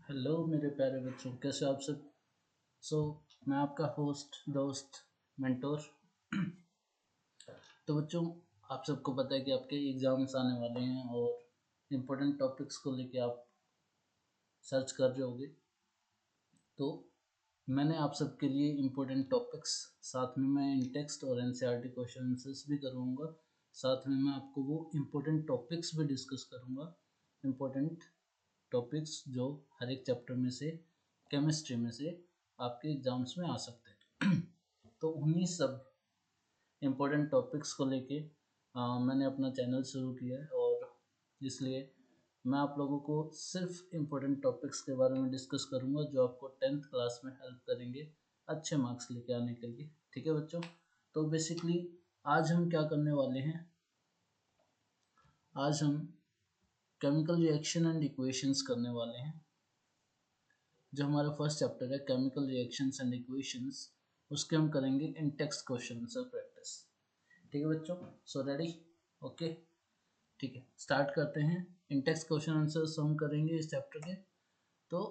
Hello मेरे प्यारे बच्चों, कैसे आप सब। सो मैं आपका होस्ट, दोस्त, मेंटोर। तो बच्चों, आप सबको पता है कि आपके एग्ज़ाम्स आने वाले हैं और इम्पोर्टेंट टॉपिक्स को लेके आप सर्च कर रहे होगे। तो मैंने आप सबके लिए इम्पोर्टेंट टॉपिक्स, साथ में मैं इन टेक्स्ट और एनसीईआरटी क्वेश्चन आंसर्स भी करवाऊँगा। साथ में मैं आपको वो इम्पोर्टेंट टॉपिक्स भी डिस्कस करूँगा, इम्पोर्टेंट टॉपिक्स जो हर एक चैप्टर में से, केमिस्ट्री में से आपके एग्जाम्स में आ सकते हैं। तो उन्हीं सब इम्पोर्टेंट टॉपिक्स को लेके मैंने अपना चैनल शुरू किया है, और इसलिए मैं आप लोगों को सिर्फ इम्पोर्टेंट टॉपिक्स के बारे में डिस्कस करूंगा जो आपको 10th क्लास में हेल्प करेंगे अच्छे मार्क्स लेके आने के लिए। ठीक है बच्चों। तो बेसिकली आज हम क्या करने वाले हैं, आज हम केमिकल रिएक्शन एंड इक्वेशंस करने वाले हैं। जो हमारा फर्स्ट चैप्टर है केमिकल रिएक्शंस एंड इक्वेशंस, उसके हम करेंगे इन टेक्स्ट क्वेश्चन आंसर प्रैक्टिस। ठीक है बच्चों, सो रेडी? ओके, ठीक है, स्टार्ट करते हैं। इन टेक्स्ट क्वेश्चन आंसर्स हम करेंगे इस चैप्टर के। तो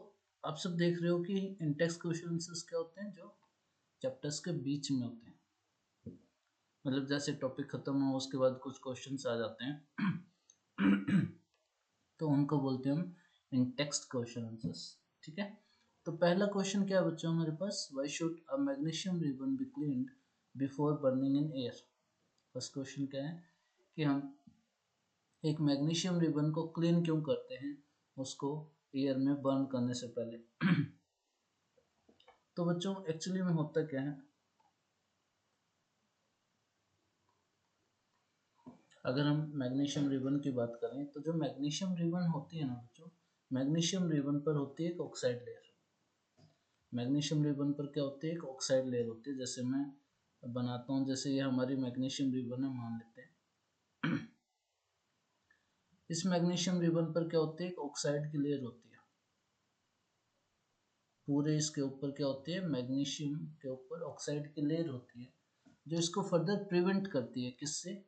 आप सब देख रहे हो कि इन टेक्स्ट क्वेश्चन आंसर्स क्या होते हैं, जो चैप्टर्स के बीच में होते हैं। मतलब जैसे टॉपिक खत्म हो उसके बाद कुछ क्वेश्चंस आ जाते हैं तो उनको बोलते हैं हम इन टेक्स्ट क्वेश्चन आंसर्स। ठीक है। तो पहला क्वेश्चन क्या है बच्चों हमारे पास, why should a magnesium ribbon be cleaned before burning in air. First question क्या है कि हम एक मैग्नीशियम रिबन को क्लीन क्यों करते हैं, उसको एयर में बर्न करने से पहले। तो बच्चों एक्चुअली में होता क्या है, अगर हम मैग्नीशियम रिबन की बात करें तो जो मैग्नीशियम रिबन होती है ना बच्चों, मैग्नीशियम रिबन पर होती है एक ऑक्साइड लेयर। मैग्नीशियम रिबन पर क्या होती है, एक ऑक्साइड लेयर होती है। जैसे मैं बनाता हूँ, जैसे ये हमारी मैग्नीशियम रिबन है मान लेते हैं। इस मैग्नीशियम रिबन पर क्या होती है, एक ऑक्साइड की लेयर होती है। पूरे इसके ऊपर क्या होती है, मैग्नीशियम के ऊपर ऑक्साइड की लेयर होती है, जो इसको फर्दर प्रिवेंट करती है, किससे,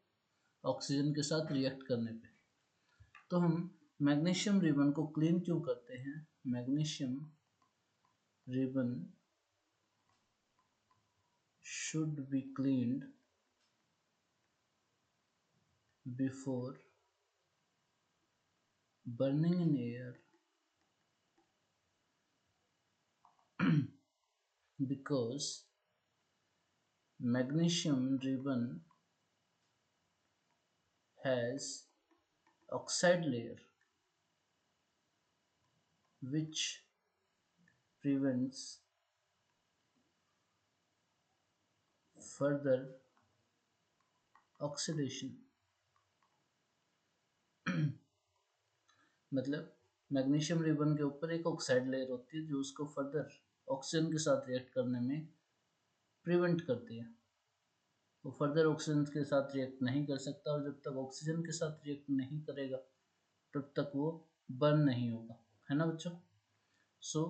ऑक्सीजन के साथ रिएक्ट करने पे। तो हम मैग्नीशियम रिबन को क्लीन क्यों करते हैं, magnesium ribbon should be cleaned before burning in air because magnesium ribbon has oxide layer which prevents further oxidation। मतलब मैग्नीशियम रिबन के ऊपर एक ऑक्साइड लेयर होती है जो उसको फर्दर ऑक्सीजन के साथ रिएक्ट करने में प्रिवेंट करती है। वो फर्दर ऑक्सीजन के साथ रिएक्ट नहीं कर सकता, और जब तक ऑक्सीजन के साथ रिएक्ट नहीं करेगा तब तक वो बर्न नहीं होगा, है ना बच्चों। So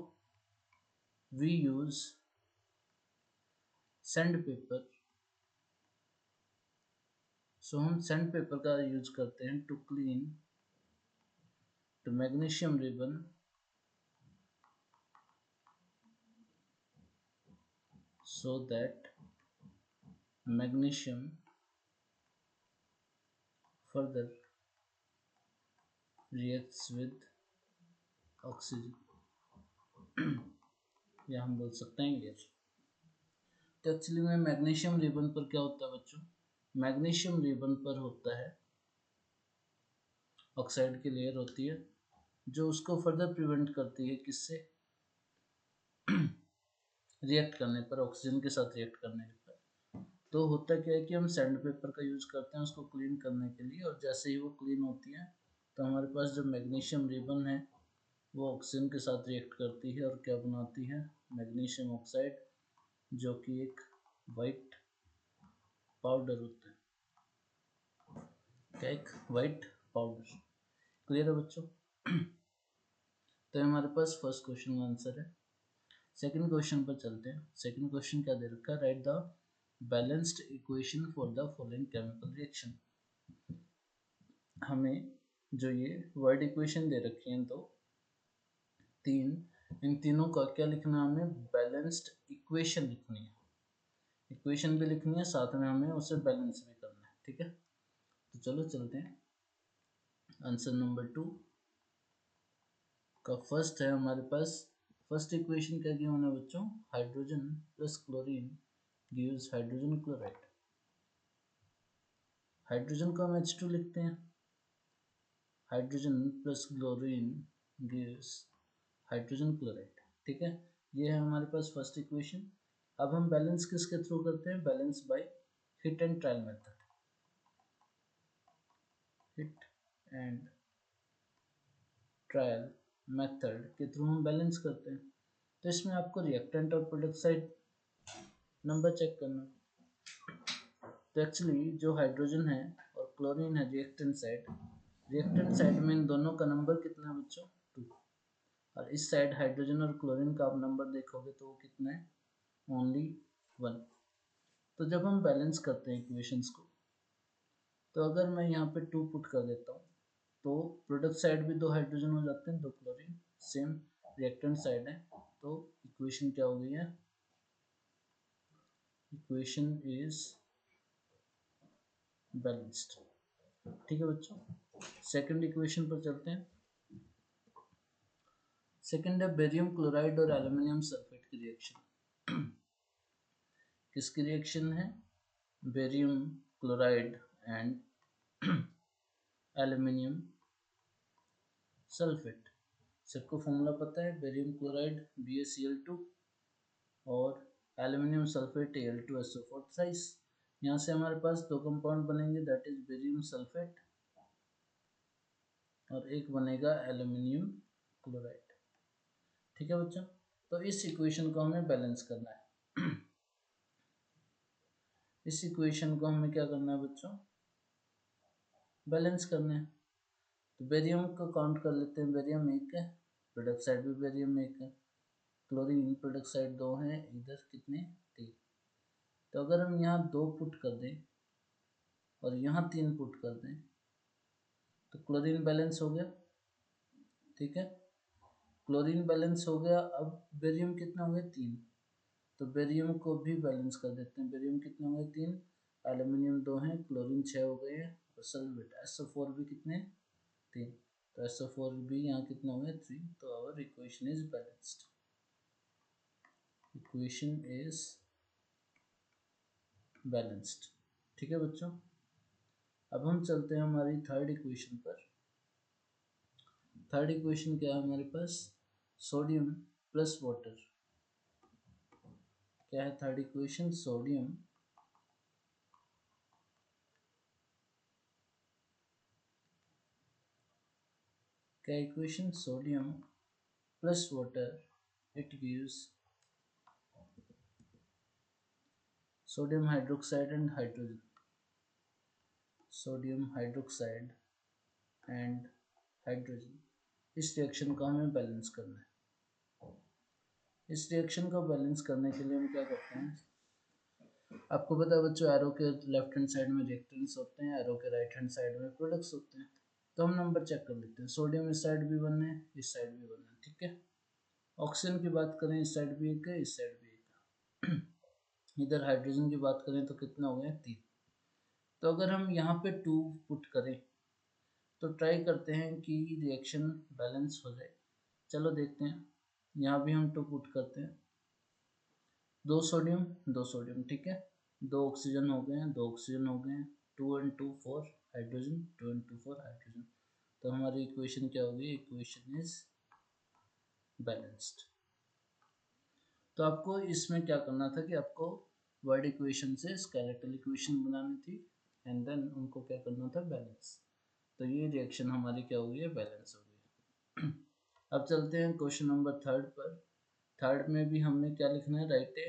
we use sand paper. So हम सैंड पेपर का यूज करते हैं to clean the magnesium ribbon so that magnesium further reacts with oxygen, या हम बोल सकते हैं एयर। तो एक्चुअली में मैग्नीशियम रिबन पर क्या होता है बच्चों, मैग्नीशियम रिबन पर होता है ऑक्साइड की लेयर होती है जो उसको फर्दर प्रिवेंट करती है, किससे, रिएक्ट करने पर, ऑक्सीजन के साथ रिएक्ट करने पर। तो होता क्या है कि हम सैंड पेपर का यूज करते हैं उसको क्लीन करने के लिए, और जैसे ही वो क्लीन होती है तो हमारे पास जो मैग्नीशियम रिबन है वो ऑक्सीजन के साथ रिएक्ट करती है और क्या बनाती है, मैग्नीशियम ऑक्साइड, जो कि एक वाइट पाउडर होता है। क्या, एक वाइट पाउडर। क्लियर है बच्चों। तो हमारे पास फर्स्ट क्वेश्चन का आंसर है। सेकंड क्वेश्चन पर चलते हैं। सेकंड क्वेश्चन क्या दे रखा है, right the balanced equation for the following chemical reaction. हमें जो ये वर्ड इक्वेशन दे रखी है, तो तीन, इन तीनों का क्या लिखना है हमें, बैलेंस्ड इक्वेशन लिखनी है। इक्वेशन भी लिखनी है, साथ में हमें उसे बैलेंस भी करना है, ठीक है। तो चलो चलते हैं। आंसर नंबर 2 का फर्स्ट है हमारे पास, फर्स्ट इक्वेशन क्या गिवन है बच्चों, hydrogen plus chlorine gives hydrogen chloride. Hydrogen को हम H2 लिखते हैं, hydrogen plus chlorine gives hydrogen chloride, ठीक है। ये है हमारे पास फर्स्ट इक्वेशन। अब हम बैलेंस किसके थ्रू करते हैं, balance bye hit and trial method. Hit and trial method के थ्रू हम बैलेंस करते हैं। तो इसमें आपको रिएक्टेंट और प्रोडक्ट साइड नंबर चेक करना। तो एक्चुअली जो हाइड्रोजन है और क्लोरीन है रिएक्टेंट साइड में इन दोनों का नंबर कितना है बच्चों, 2। और इस साइड हाइड्रोजन और क्लोरीन का आप नंबर देखोगे तो वो कितना है, ओनली 1। तो जब हम बैलेंस करते हैं इक्वेशंस को, तो अगर मैं यहाँ पे 2 पुट कर देता हूँ तो प्रोडक्ट साइड भी 2 हाइड्रोजन हो जाते हैं, 2 क्लोरीन, सेम रिएक्टेंट साइड है, तो इक्वेशन क्या हो गई है, इक्वेशन इज बैलेंस्ड, ठीक है बच्चों। सेकंड इक्वेशन पर चलते हैं। सेकंड है बेरियम क्लोराइड और एल्यूमिनियम सल्फेट की रिएक्शन। किसकी रिएक्शन है, barium chloride and aluminium sulphate. सबको फॉर्मूला पता है, बेरियम क्लोराइड BaCl2 और एल्यूमिनियम सल्फेट Al2SO4 थ्राइस। यहाँ से हमारे पास 2 कंपाउंड बनेंगे, दैट इज बेरियम सल्फेट और एक बनेगा एल्यूमिनियम क्लोराइड, ठीक है बच्चों। तो इस इक्वेशन को हमें बैलेंस करना है। इस इक्वेशन को हमें क्या करना है बच्चों, बैलेंस करना है। तो बेरियम को काउंट कर लेते हैं, बेरियम 1 है, प्रोडक्ट साइड भी बेरियम 1 है, क्लोरीन प्रोडक्ट साइड 2 है, इधर कितने, 3। तो अगर हम यहाँ 2 पुट कर दें और यहाँ 3 पुट कर दें तो क्लोरीन बैलेंस हो गया, ठीक है। क्लोरीन बैलेंस हो गया, अब बेरियम कितना हो गया, 3। तो बेरियम को भी बैलेंस कर देते हैं, बेरियम कितने हो गए, 3, एल्यूमिनियम 2 हैं, क्लोरीन 6 हो गए हैं, और सल्फेट SO4 भी कितने, 3। तो SO4 भी यहाँ कितना हो गया, 3। तो our equation is balanced, equation is balanced, ठीक है बच्चों। अब हम चलते हैं हमारी थर्ड इक्वेशन पर। थर्ड इक्वेशन क्या है हमारे पास, सोडियम प्लस वाटर। क्या है थर्ड इक्वेशन, सोडियम क्या equation, sodium plus water, it gives sodium hydroxide and hydrogen, sodium hydroxide and hydrogen. इस रिएक्शन को हमें बैलेंस करना है। इस रिएक्शन को बैलेंस करने के लिए हम क्या करते हैं, आपको पता है बच्चों, एरो के लेफ्ट हैंड साइड में रिएक्टेंट्स होते हैं, एरो के राइट हैंड साइड में प्रोडक्ट्स होते हैं। तो हम नंबर चेक कर लेते हैं, सोडियम इस साइड भी 1 है, इस साइड भी 1 है, ठीक है। ऑक्सीजन की बात करें, इस साइड भी 1 है, इस साइड भी 1 है। इधर हाइड्रोजन की बात करें तो कितना हो गया, 3। तो अगर हम यहाँ पे 2 पुट करें तो ट्राई करते हैं कि रिएक्शन बैलेंस हो जाए। चलो देखते हैं, यहाँ भी हम 2 पुट करते हैं, 2 सोडियम 2 सोडियम, ठीक है। 2 ऑक्सीजन हो गए हैं, 2 ऑक्सीजन हो गए हैं, 2 and 2 4 हाइड्रोजन, 2 and 2 4 हाइड्रोजन। तो हमारी इक्वेशन क्या होगी, इक्वेशन इज बैलेंस्ड। तो आपको इसमें क्या करना था कि आपको वर्ड इक्वेशन से स्केलेटल इक्वेशन बनानी थी एंड देन उनको क्या करना था, बैलेंस। तो ये रिएक्शन हमारी क्या हो गई है, बैलेंस हो गई। अब चलते हैं क्वेश्चन नंबर थर्ड पर। थर्ड में भी हमने क्या लिखना है, right a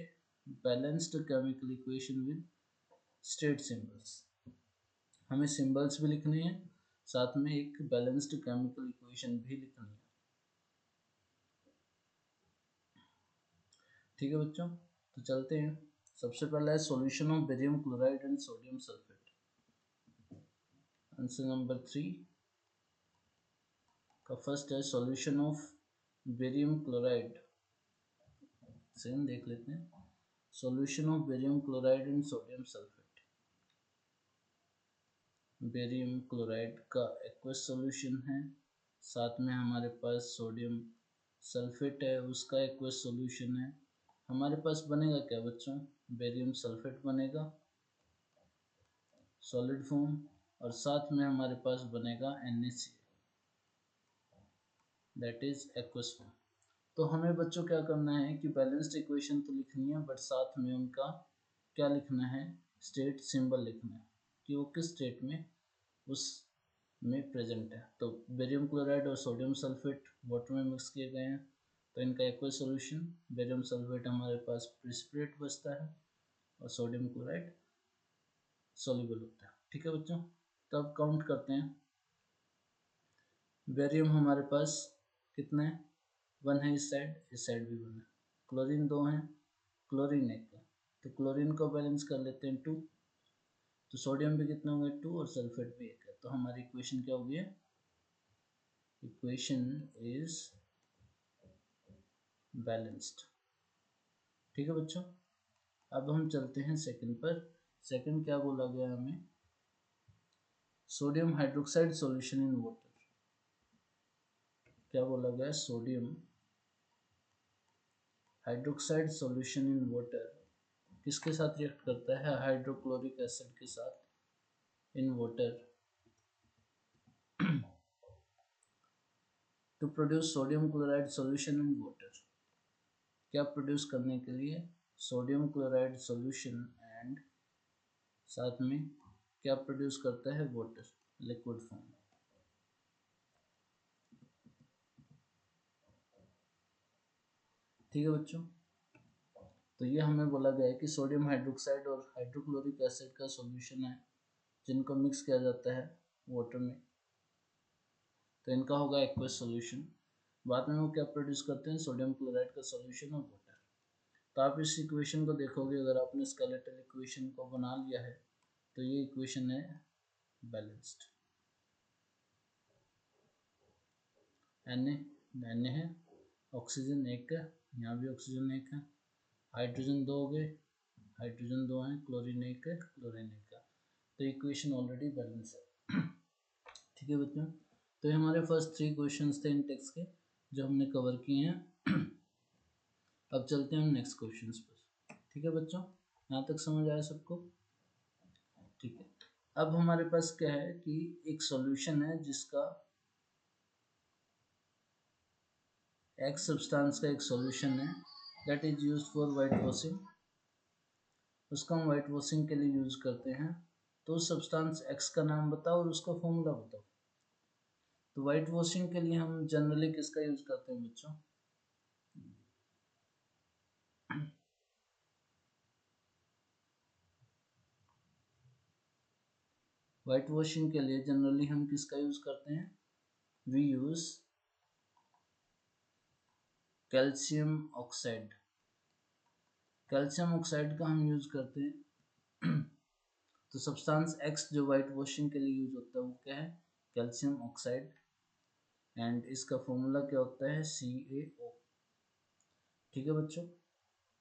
balanced chemical equation with state symbols. हमें सिंबल्स भी लिखने हैं, साथ में एक बैलेंस्ड केमिकल इक्वेशन भी लिखनी है, ठीक है बच्चों। तो चलते हैं, सबसे पहला है solution of barium chloride and sodium sulphate. Answer number 3 का फर्स्ट है solution of barium chloride, same देख लेते हैं। Solution of barium chloride and sodium sulphate. Barium chloride का एक्वस सॉल्यूशन है, साथ में हमारे पास सोडियम सल्फेट है, उसका एक्वस सॉल्यूशन है। हमारे पास बनेगा क्या बच्चों? बेरियम सल्फेट बनेगा सॉलिड फॉर्म, और साथ में हमारे पास बनेगा NaCl, that is aqueous form. तो हमें बच्चों क्या करना है कि बैलेंस्ड इक्वेशन तो लिखनी है, बट साथ में उनका क्या लिखना है? स्टेट सिंबल लिखना है कि वो किस स्टेट में उस में प्रेजेंट है। तो बेरियम क्लोराइड और सोडियम सल्फेट वाटर में मिक्स किए गए हैं, तो इनका एक्वस सॉल्यूशन बेरियम सल्फेट हमारे पास प्रिसिपिटेट बचता है और सोडियम क्लोराइड सॉल्युबल होता है। ठीक है बच्चों, तब काउंट करते हैं। बेरियम हमारे पास कितना है? 1 है, इस साइड भी 1 है। क्लोरीन 2 है, क्लोरीन 1 है, तो क्लोरीन को बैलेंस कर लेते हैं 2। तो सोडियम भी कितना होंगे? 2, और सल्फेट भी 1 है। तो हमारी इक्वेशन क्या होगी? Equation is balanced. ठीक है बच्चों, अब हम चलते हैं सेकंड पर। सेकंड क्या बोला गया हमें? Sodium hydroxide solution in water. क्या बोला गया? Sodium hydroxide solution in water किसके साथ रिएक्ट करता है? हाइड्रोक्लोरिक एसिड के साथ in water to produce sodium chloride solution in water. क्या प्रोड्यूस करने के लिए? सोडियम क्लोराइड सॉल्यूशन, एंड साथ में क्या प्रोड्यूस करता है? Water, liquid form. ठीक है बच्चों, तो ये हमें बोला गया है कि सोडियम हाइड्रोक्साइड और हाइड्रोक्लोरिक एसिड का सॉल्यूशन है, जिनको मिक्स किया जाता है वाटर में, तो इनका होगा एक्वस सॉल्यूशन। बाद में वो क्या प्रोड्यूस करते हैं? सोडियम क्लोराइड का सॉल्यूशन और वाटर। तो आप इस इक्वेशन को देखोगे, अगर आपने स्केलेटल इक्वेशन को बना लिया है तो ये इक्वेशन है बैलेंस्ड। Na है, ऑक्सीजन 1 है, यहाँ भी ऑक्सीजन 1 है, हाइड्रोजन 2 हो गए, हाइड्रोजन 2 है, क्लोरीन 1 है, क्लोरीन 1 है। तो इक्वेशन ऑलरेडी बैलेंस है। ठीक है बच्चों, तो ये हमारे फर्स्ट 3 क्वेश्चंस थे इन टेक्स्ट के जो हमने कवर किए हैं। अब चलते हैं हम नेक्स्ट क्वेश्चंस पर। ठीक है बच्चों, यहाँ तक समझ आया सबको? ठीक है, अब हमारे पास क्या है कि एक सॉल्यूशन है जिसका एक्स सब्सटेंस का एक सॉल्यूशन है, that is used for white washing. उसका हम वाइट वॉशिंग के लिए यूज करते हैं। तो उस सब्सटेंस एक्स का नाम बताओ और उसका फॉर्मूला बताओ। तो वाइट वॉशिंग के लिए हम जनरली किसका यूज करते हैं बच्चों? वाइट वॉशिंग के लिए जनरली हम किसका यूज करते हैं? We use calcium oxide. Calcium oxide का हम यूज करते हैं। तो सब्सटेंस एक्स जो वाइट वॉशिंग के लिए यूज होता है वो क्या है? कैल्शियम ऑक्साइड, एंड इसका फॉर्मूला क्या होता है? CaO। ठीक है बच्चों,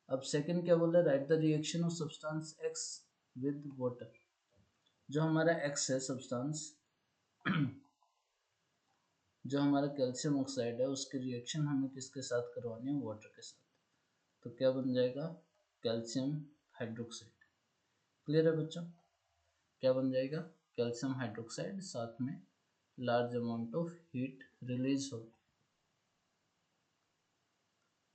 अब सेकंड क्या बोल रहा है? Right the reaction of substance x with water. जो हमारा एक्स है सब्सटेंस, जो हमारा कैल्शियम ऑक्साइड है, उसकी रिएक्शन हमें किसके साथ करवानी है? वाटर के साथ। तो क्या बन जाएगा? Calcium hydroxide. क्लियर है बच्चों? क्या बन जाएगा? कैल्शियम हाइड्रोक्साइड, साथ में large amount of heat release होगी।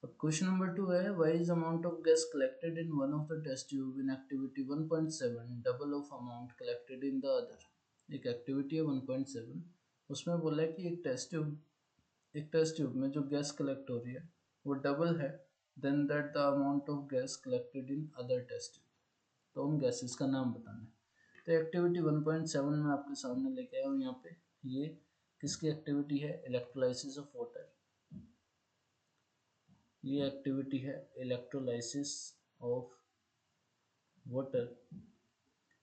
अब क्वेश्चन नंबर 2 है, why is amount of gas collected in one of the test tube in activity 1.7 double of amount collected in the other. एक एक्टिविटी है 1.7, उसमें बोला है कि एक टेस्ट ट्यूब में जो गैस कलेक्ट हो रही है वो डबल है than that the amount of gas collected in other test tube. तो उन गैसेस का नाम बताना है। तो एक्टिविटी 1.7 में आपके सामने लेके आया हूँ यहाँ पे। ये किसकी एक्टिविटी है? Electrolysis of water. ये एक्टिविटी है इलेक्ट्रोलाइसिस ऑफ वाटर।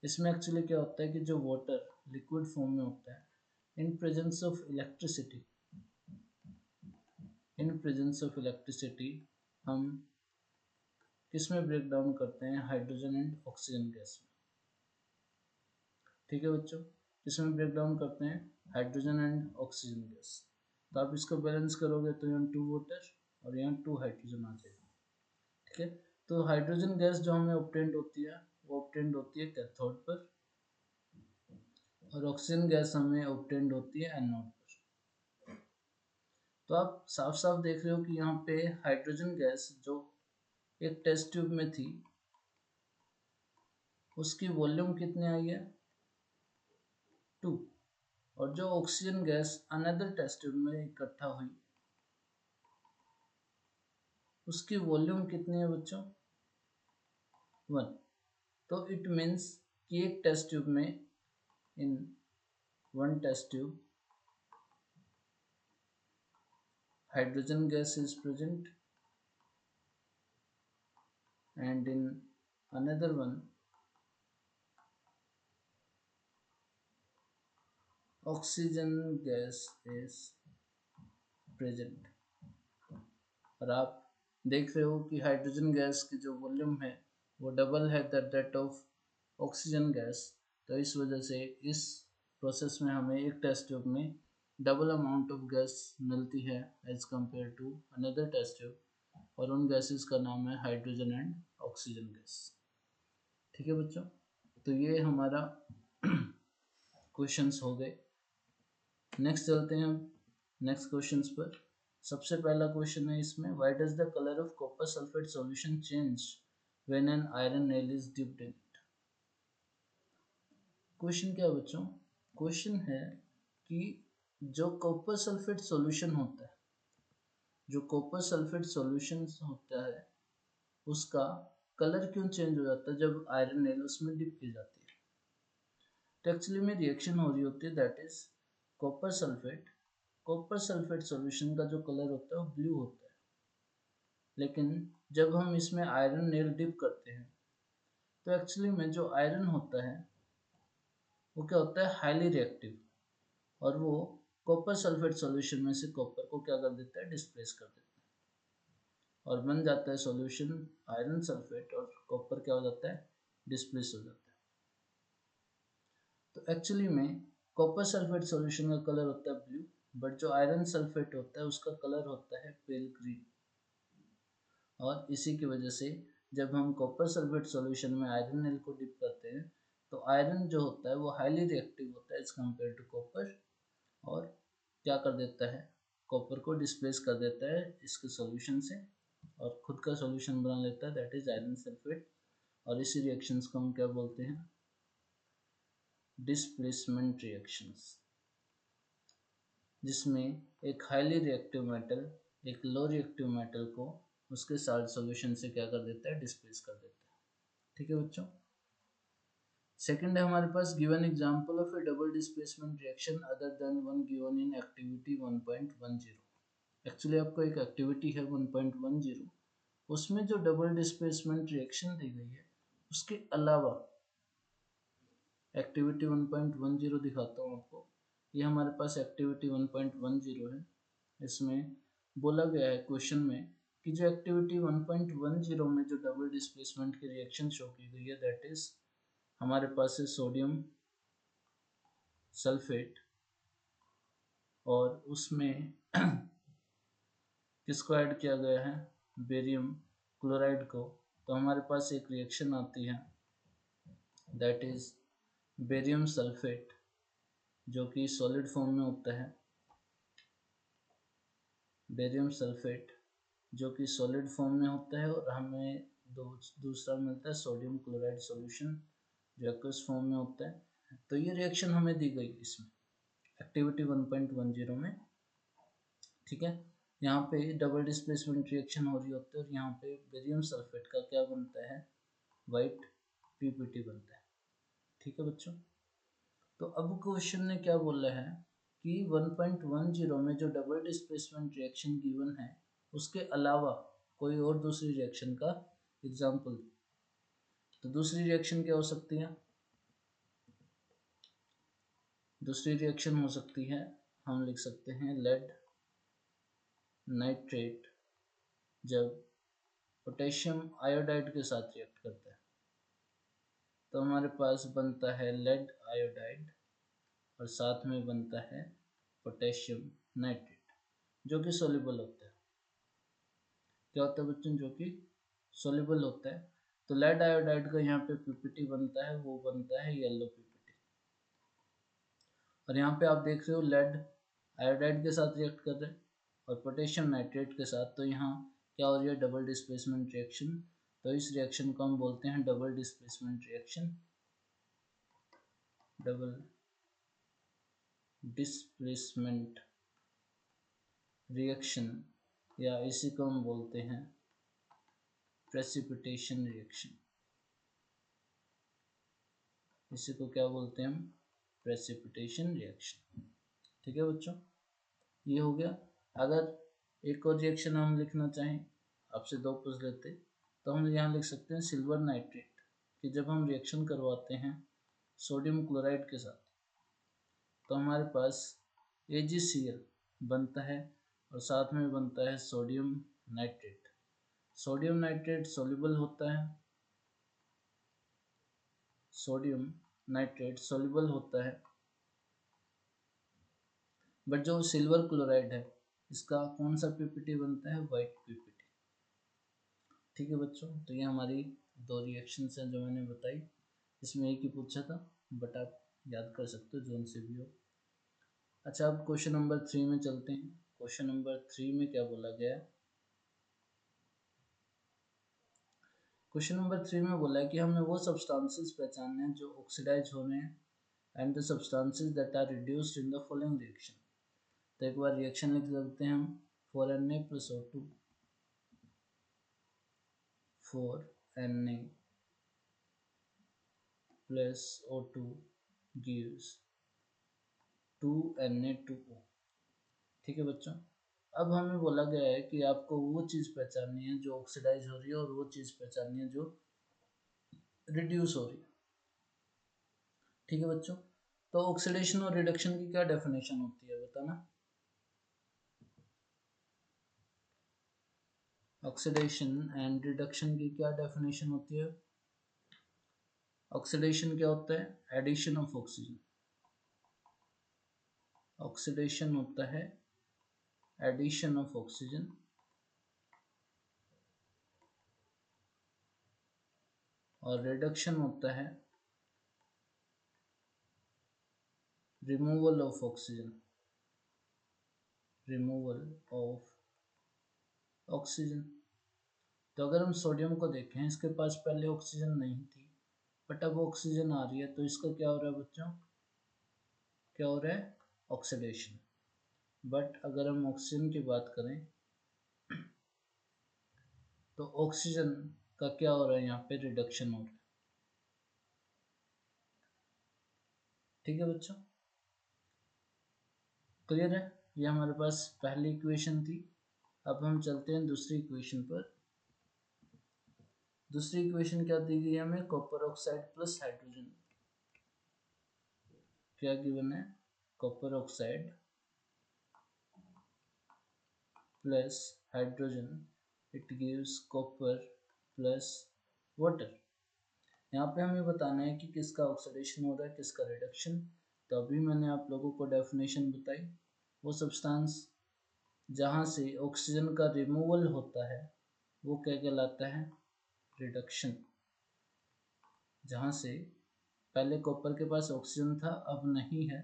इसमें एक्चुअली क्या होता है कि जो वाटर लिक्विड फॉर्म में होता है, in presence of electricity, in presence of electricity हम किस में ब्रेक डाउन करते हैं, हाइड्रोजन एंड ऑक्सीजन गैस में। ठीक है बच्चों, किसमें ब्रेक डाउन करते हैं, हाइड्रोजन एंड ऑक्सीजन गैस। तो आप इसको बैलेंस करोगे तो यहाँ 2 वाटर और यहाँ 2 हाइड्रोजन आ जाएगा। ठीक है, तो हाइड्रोजन गैस जो हमें ऑब्टेंड होती है वो ऑब्टेंड होती है कैथोड पर, और ऑक्सीजन गैस हमें ऑब्टेंड होती है एनोड पर। तो आप साफ साफ देख रहे हो कि यहाँ पे हाइड्रोजन गैस जो एक टेस्ट ट्यूब में थी उसकी वॉल्यूम कितनी आई है, 2, और जो oxygen gas another test tube में इकट्ठा हुई उसकी वॉल्यूम कितनी है बच्चों, 1। तो इट मीन्स कि एक टेस्ट ट्यूब में, in one test tube, hydrogen gas is present and in another one oxygen gas is present। और आप देख रहे हो कि हाइड्रोजन गैस की जो वॉल्यूम है वो डबल है दैट ऑफ ऑक्सीजन गैस। तो इस वजह से इस प्रोसेस में हमें एक टेस्ट ट्यूब में डबल अमाउंट ऑफ गैस मिलती है as compare to another test tube, और उन गैसेस का नाम है हाइड्रोजन एंड ऑक्सीजन गैस। ठीक है बच्चों, तो ये हमारा क्वेश्चंस हो गए। नेक्स्ट चलते हैं हम नेक्स्ट क्वेश्चंस पर। सबसे पहला क्वेश्चन है इसमें, why does the colour of copper sulphate solution change when an iron nail is dipped in it. Question क्या है बच्चों, क्वेश्चन है कि जो कॉपर सल्फेट सॉल्यूशन होता है, जो कॉपर सल्फेट सॉल्यूशन होता है उसका कलर क्यों चेंज हो जाता है जब आयरन नेल उसमें डिप की जाती है। तो एक्चुअली में रिएक्शन हो रही होती है, that is copper sulphate solution का जो कलर होता है वो ब्लू होता है, लेकिन जब हम इसमें आयरन नेल डिप करते हैं तो एक्चुअली में जो आयरन होता है वो क्या होता है, हाईली रिएक्टिव, और वो कॉपर सल्फेट सॉल्यूशन में से कॉपर को क्या कर देता है, डिस्प्लेस कर देता है, और बन जाता है सॉल्यूशन आयरन सल्फेट, और कॉपर क्या हो जाता है, डिस्प्लेस हो जाता है। तो एक्चुअली में कॉपर सल्फेट सॉल्यूशन का कलर होता है ब्लू, बट जो आयरन सल्फेट होता है उसका कलर होता है पेल ग्रीन। और इसी की वजह से जब हम कॉपर सल्फेट सॉल्यूशन में आयरन नेल को डिप करते हैं तो आयरन जो होता है वो हाईली रिएक्टिव होता है एज कम्पेयर टू कॉपर, और क्या कर देता है, कॉपर को डिस्प्लेस कर देता है इसके सॉल्यूशन से और खुद का सॉल्यूशन बना लेता है, दैट इज आयरन सल्फेट। और इसी रिएक्शंस को हम क्या बोलते हैं, डिस्प्लेसमेंट रिएक्शंस, जिसमें एक हाईली रिएक्टिव मेटल एक लो रिएक्टिव मेटल को उसके साल्ट सॉल्यूशन से क्या कर देता है, डिस्प्लेस कर देता है। ठीक है बच्चों, सेकंड है हमारे पास, given example of a double displacement reaction other than one given in activity 1.10। Actually आपको एक एक्टिविटी है 1.10, उसमें जो डबल डिस्प्लेसमेंट रिएक्शन दी गई है उसके अलावा एक्टिविटी 1.10 दिखाता हूँ आपको। ये हमारे पास एक्टिविटी 1.10 है। इसमें बोला गया है क्वेश्चन में कि जो एक्टिविटी 1.10 में जो डबल डिस्प्लेसमेंट की रिएक्शन शो की गई है दैट इज हमारे पास है सोडियम सल्फेट, और उसमें किसको ऐड किया गया है, बेरियम क्लोराइड को। तो हमारे पास एक रिएक्शन आती है दैट इज बेरियम सल्फेट, जो कि सॉलिड फॉर्म में होता है, बेरियम सल्फेट जो कि सॉलिड फॉर्म में होता है, और हमें दूसरा मिलता है सोडियम क्लोराइड सॉल्यूशन जो एक्वस फॉर्म में होता है। तो ये रिएक्शन हमें दी गई इसमें एक्टिविटी 1.10 में। ठीक है, यहाँ पे डबल डिस्प्लेसमेंट रिएक्शन हो रही होती है, और यहाँ पे बेरियम सल्फेट का क्या बनता है, वाइट पीपीटी बनता है। ठीक है बच्चों, तो अब क्वेश्चन ने क्या बोला है कि 1.10 में जो डबल डिस्प्लेसमेंट रिएक्शन गिवन है उसके अलावा कोई और दूसरी रिएक्शन का एग्जाम्पल। तो दूसरी रिएक्शन क्या हो सकती है, दूसरी रिएक्शन हो सकती है, हम लिख सकते हैं लेड नाइट्रेट जब पोटेशियम आयोडाइड के साथ रिएक्ट करता है तो हमारे पास बनता है लेड आयोडाइड और साथ में बनता है पोटेशियम नाइट्रेट जो कि सोल्यूबल होता है। क्या होता है बच्चों? जो कि सोल्यूबल होता है। तो लेड आयोडाइड का यहाँ पे पीपीटी बनता है, वो बनता है येलो पीपीटी। और यहाँ पे आप देख रहे हो लेड आयोडाइड के साथ रिएक्ट कर रहे हैं और पोटेशियम नाइट्रेट के साथ, तो यहाँ क्या हो रही है? Double displacement reaction. तो इस रिएक्शन को हम बोलते हैं double displacement reaction, double displacement reaction, या इसी को हम बोलते हैं प्रेसिपिटेशन रिएक्शन। इसी को क्या बोलते हैं हम? Precipitation reaction. ठीक है बच्चों, ये हो गया। अगर एक और रिएक्शन हम लिखना चाहें, आपसे दो पूछ लेते, तो हम यहाँ लिख सकते हैं सिल्वर नाइट्रेट, कि जब हम रिएक्शन करवाते हैं सोडियम क्लोराइड के साथ तो हमारे पास AgCl बनता है और साथ में बनता है sodium nitrate. Sodium nitrate soluble होता है, सोडियम नाइट्रेट सोल्यूबल होता है, बट जो सिल्वर क्लोराइड है इसका कौन सा पीपीटी बनता है? White PPT. ठीक है बच्चों, तो ये हमारी दो रिएक्शंस हैं जो मैंने बताई। इसमें एक ही पूछा था, बट आप याद कर सकते हो जोन से भी हो। अच्छा, अब क्वेश्चन नंबर 3 में चलते हैं। क्वेश्चन नंबर 3 में क्या बोला गया है? क्वेश्चन नंबर 3 में बोला है कि हमें वो सब्सटेंसेस पहचानने हैं जो ऑक्सीडाइज हो रहे हैं and the substances that are reduced in the following reaction. तो एक बार रिएक्शन लिख सकते हैं हम, 4Na + O2 4Na plus O2 gives 2Na2O। ठीक है बच्चों, अब हमें बोला गया है कि आपको वो चीज़ पहचाननी है जो ऑक्सीडाइज हो रही है और वो चीज़ पहचाननी है जो रिड्यूस हो रही है। ठीक है बच्चों, तो ऑक्सीडेशन और रिडक्शन की क्या डेफिनेशन होती है बताना? ऑक्सीडेशन एंड रिडक्शन की क्या डेफिनेशन होती है? ऑक्सीडेशन क्या होता है? Addition of oxygen. ऑक्सीडेशन होता है एडिशन ऑफ ऑक्सीजन, और रिडक्शन होता है removal of oxygen, removal of oxygen. तो अगर हम सोडियम को देखें, इसके पास पहले ऑक्सीजन नहीं थी, बट अब ऑक्सीजन आ रही है, तो इसका क्या हो रहा है बच्चों? क्या हो रहा है? ऑक्सीडेशन। बट अगर हम ऑक्सीजन की बात करें तो ऑक्सीजन का क्या हो रहा है? यहाँ पे रिडक्शन हो रहा है। ठीक है बच्चों, क्लियर है? ये हमारे पास पहली इक्वेशन थी। अब हम चलते हैं दूसरी इक्वेशन पर। दूसरी इक्वेशन क्या दी गई है हमें? Copper oxide plus hydrogen. क्या गिवन है? Copper oxide plus hydrogen, it gives copper plus water. यहाँ पे हमें बताना है कि किसका ऑक्सीडेशन हो रहा है, किसका रिडक्शन। तो अभी मैंने आप लोगों को डेफिनेशन बताई। वो सब्सटेंस जहाँ से ऑक्सीजन का रिमूवल होता है वो क्या कहलाता है? रिडक्शन। जहाँ से पहले कॉपर के पास ऑक्सीजन था, अब नहीं है,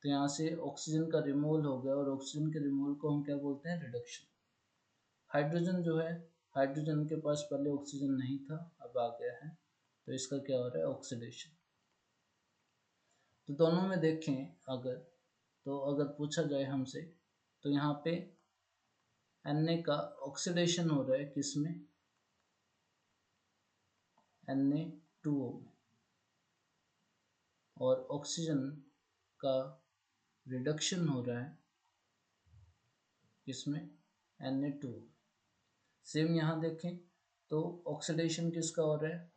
तो यहाँ से ऑक्सीजन का रिमूवल हो गया, और ऑक्सीजन के रिमूवल को हम क्या बोलते हैं? रिडक्शन। हाइड्रोजन जो है, हाइड्रोजन के पास पहले ऑक्सीजन नहीं था, अब आ गया है, तो इसका क्या हो रहा है? ऑक्सीडेशन। तो दोनों में देखें अगर, तो अगर पूछा जाए हमसे, तो यहाँ पे Na का ऑक्सीडेशन हो रहा है किसमें? Na2O में। और ऑक्सीजन का रिडक्शन हो रहा है किसमें? Na2O। सेम यहाँ देखें तो ऑक्सीडेशन किसका हो रहा है?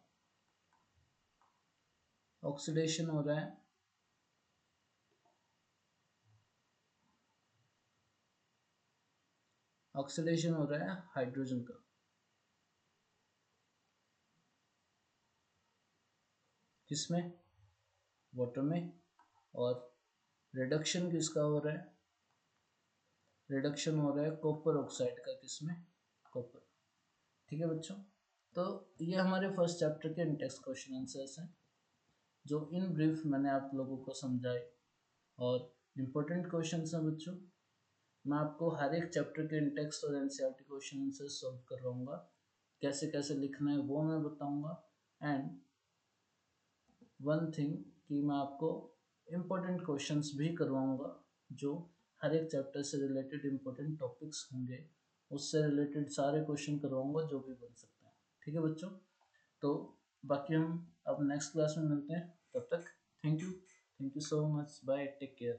ऑक्सीडेशन हो रहा है ऑक्सीडेशन हो रहा है हाइड्रोजन का, किसमें, वाटर में, और रिडक्शन किसका हो रहा है, रिडक्शन हो रहा है कॉपर ऑक्साइड का, किसमें, कॉपर। ठीक है बच्चों, तो ये हमारे फर्स्ट चैप्टर के इंटेक्स्ट क्वेश्चन आंसर्स हैं जो इन ब्रीफ मैंने आप लोगों को समझाए, और इम्पोर्टेंट क्वेश्चन हैं बच्चों। मैं आपको हर एक चैप्टर के इंटेक्स्ट और एनसीईआरटी क्वेश्चन आंसर सॉल्व करवाऊंगा, कैसे कैसे लिखना है वो मैं बताऊंगा। एंड वन थिंग कि मैं आपको इम्पोर्टेंट क्वेश्चंस भी करवाऊंगा, जो हर एक चैप्टर से रिलेटेड इम्पोर्टेंट टॉपिक्स होंगे उससे रिलेटेड सारे क्वेश्चन करवाऊंगा जो भी बन सकते हैं। ठीक है बच्चों, तो बाकी हम अब नेक्स्ट क्लास में मिलते हैं, तब तक thank you so much, bye, take care.